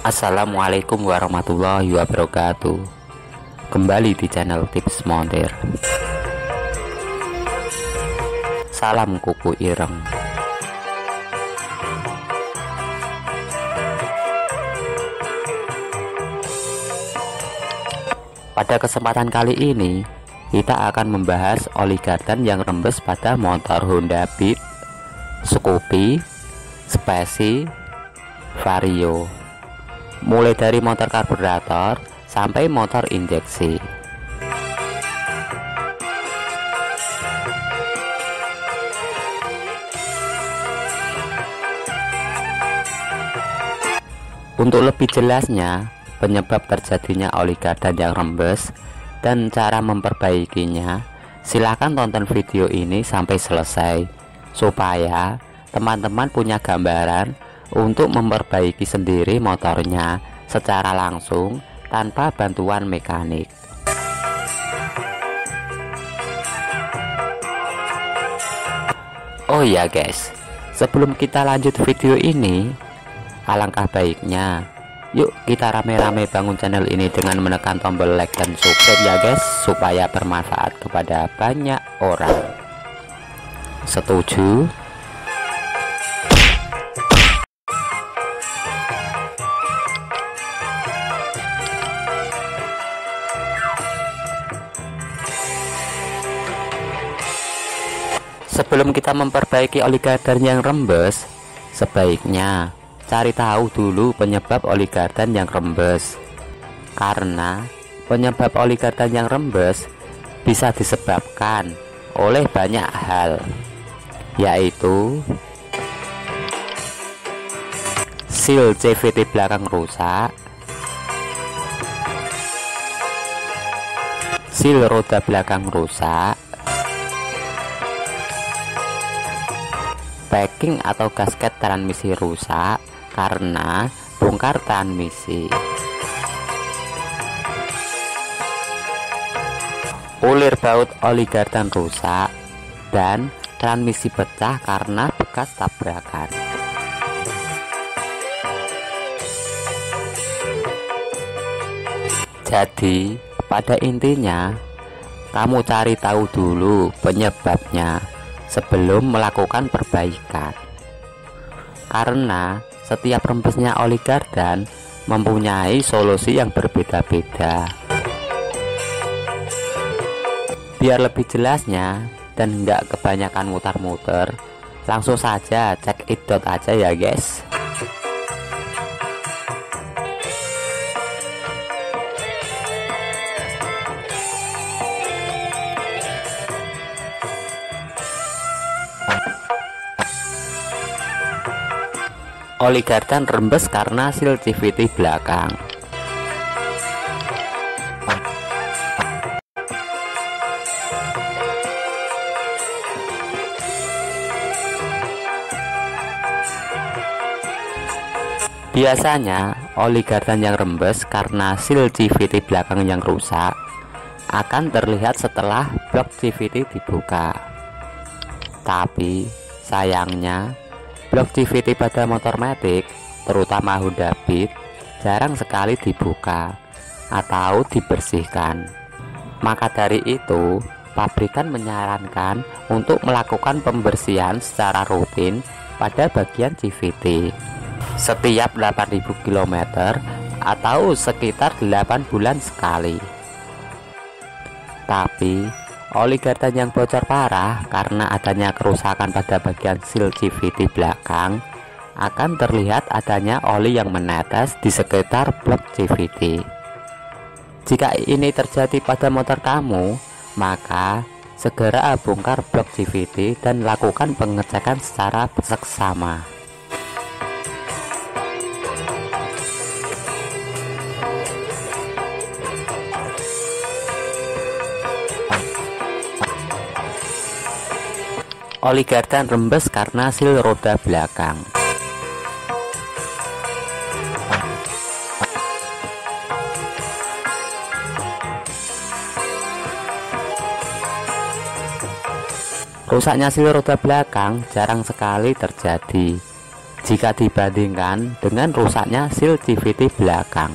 Assalamualaikum warahmatullahi wabarakatuh. Kembali di channel Tips Montir. Salam kuku ireng. Pada kesempatan kali ini kita akan membahas oli gardan yang rembes pada motor Honda Beat, Scoopy, Speci, Vario, mulai dari motor karburator sampai motor injeksi. Untuk lebih jelasnya penyebab terjadinya oli gardan yang rembes dan cara memperbaikinya, silakan tonton video ini sampai selesai supaya teman-teman punya gambaran untuk memperbaiki sendiri motornya secara langsung tanpa bantuan mekanik. Oh iya guys, sebelum kita lanjut video ini, alangkah baiknya yuk kita rame-rame bangun channel ini dengan menekan tombol like dan subscribe ya guys, supaya bermanfaat kepada banyak orang. Setuju? Sebelum kita memperbaiki oli gardan yang rembes, sebaiknya cari tahu dulu penyebab oli gardan yang rembes. Karena penyebab oli gardan yang rembes bisa disebabkan oleh banyak hal, yaitu seal CVT belakang rusak, seal roda belakang rusak, packing atau gasket transmisi rusak karena bongkar transmisi, ulir baut oli gardan rusak, dan transmisi pecah karena bekas tabrakan. Jadi pada intinya kamu cari tahu dulu penyebabnya sebelum melakukan perbaikan, karena setiap rembesnya oli gardan mempunyai solusi yang berbeda-beda. Biar lebih jelasnya dan nggak kebanyakan muter-muter, langsung saja cek idot aja ya guys. Oli gardan rembes karena seal CVT belakang. Biasanya oli gardan yang rembes karena seal CVT belakang yang rusak akan terlihat setelah blok CVT dibuka. Tapi sayangnya blok CVT pada motor matic, terutama Honda Beat, jarang sekali dibuka atau dibersihkan. Maka dari itu, pabrikan menyarankan untuk melakukan pembersihan secara rutin pada bagian CVT setiap 8.000 km atau sekitar 8 bulan sekali. Tapi oli gardan yang bocor parah karena adanya kerusakan pada bagian seal CVT belakang akan terlihat adanya oli yang menetes di sekitar blok CVT. Jika ini terjadi pada motor kamu, maka segera bongkar blok CVT dan lakukan pengecekan secara seksama. Oli gardan rembes karena seal roda belakang. Rusaknya seal roda belakang jarang sekali terjadi, jika dibandingkan dengan rusaknya seal CVT belakang.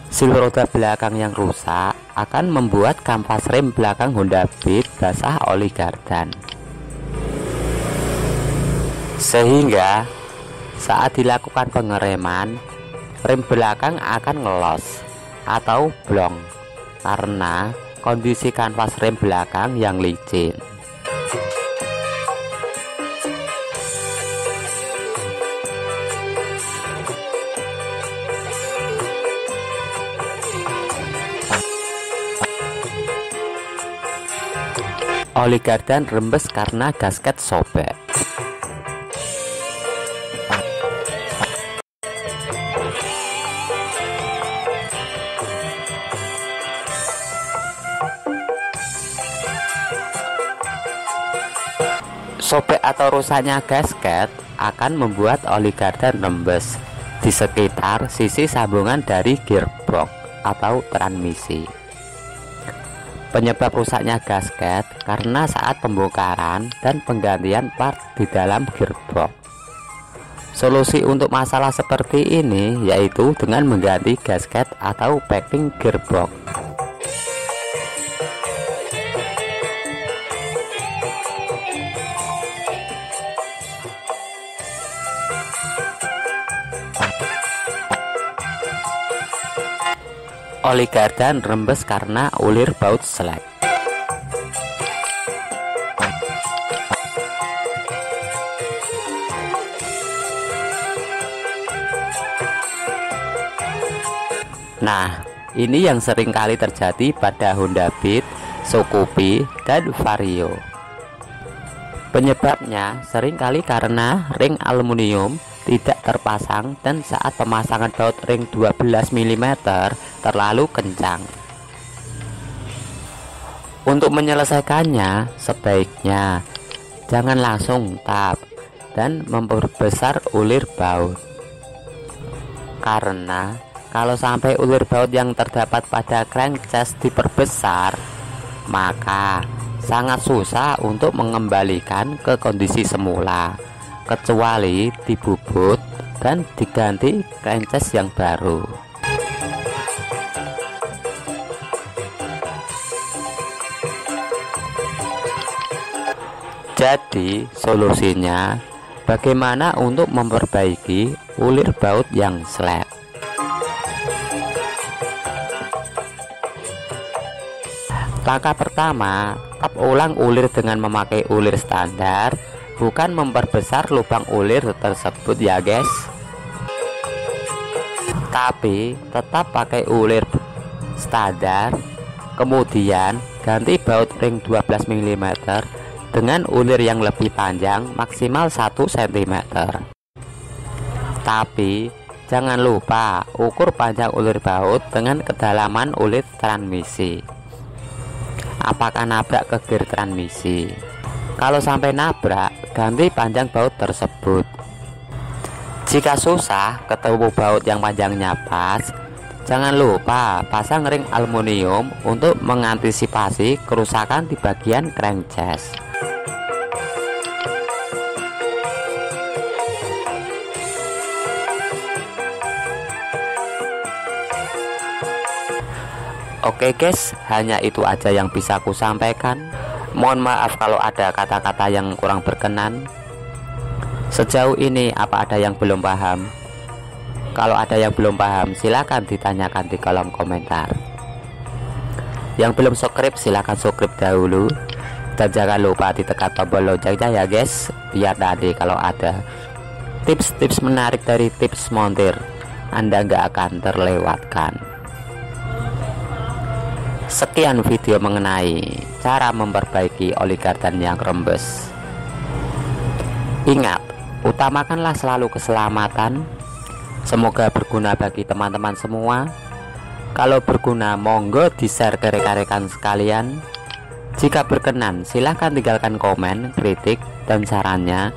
Seal roda belakang yang rusak akan membuat kanvas rem belakang Honda Beat basah oli gardan, sehingga saat dilakukan pengereman, rem belakang akan ngelos atau blong karena kondisi kanvas rem belakang yang licin. Oli gardan rembes karena gasket sobek. Sobek atau rusaknya gasket akan membuat oli gardan rembes di sekitar sisi sambungan dari gearbox atau transmisi. Penyebab rusaknya gasket karena saat pembongkaran dan penggantian part di dalam gearbox. Solusi untuk masalah seperti ini yaitu dengan mengganti gasket atau packing gearbox. Oli gardan rembes karena ulir baut selek. Nah, ini yang sering kali terjadi pada Honda Beat, Shokugeki, dan Vario. Penyebabnya seringkali karena ring aluminium tidak terpasang dan saat pemasangan baut ring 12 mm terlalu kencang. Untuk menyelesaikannya, sebaiknya jangan langsung tap dan memperbesar ulir baut, karena kalau sampai ulir baut yang terdapat pada crankcase diperbesar, maka sangat susah untuk mengembalikan ke kondisi semula, kecuali dibubut dan diganti crankcase yang baru. Jadi solusinya bagaimana untuk memperbaiki ulir baut yang slap? Langkah pertama, tap ulang ulir dengan memakai ulir standar, bukan memperbesar lubang ulir tersebut ya guys. Tapi tetap pakai ulir standar, kemudian ganti baut ring 12 mm dengan ulir yang lebih panjang maksimal 1 cm. Tapi jangan lupa ukur panjang ulir baut dengan kedalaman ulir transmisi. Apakah nabrak ke gear transmisi? Kalau sampai nabrak, ganti panjang baut tersebut. Jika susah ketemu baut yang panjangnya pas, jangan lupa pasang ring aluminium untuk mengantisipasi kerusakan di bagian crankcase. Oke guys, hanya itu aja yang bisa aku sampaikan. Mohon maaf kalau ada kata-kata yang kurang berkenan. Sejauh ini apa ada yang belum paham? Kalau ada yang belum paham, silakan ditanyakan di kolom komentar. Yang belum subscribe silakan subscribe dahulu, dan jangan lupa ditekan tombol loncengnya ya guys, biar nanti kalau ada tips-tips menarik dari tips montir, Anda nggak akan terlewatkan. Sekian video mengenai cara memperbaiki oli gardan yang rembes. Ingat, utamakanlah selalu keselamatan. Semoga berguna bagi teman-teman semua. Kalau berguna, monggo di-share ke rekan-rekan sekalian. Jika berkenan, silahkan tinggalkan komen, kritik, dan sarannya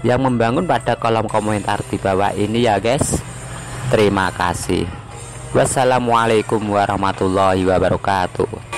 yang membangun pada kolom komentar di bawah ini ya guys. Terima kasih. Wassalamualaikum warahmatullahi wabarakatuh.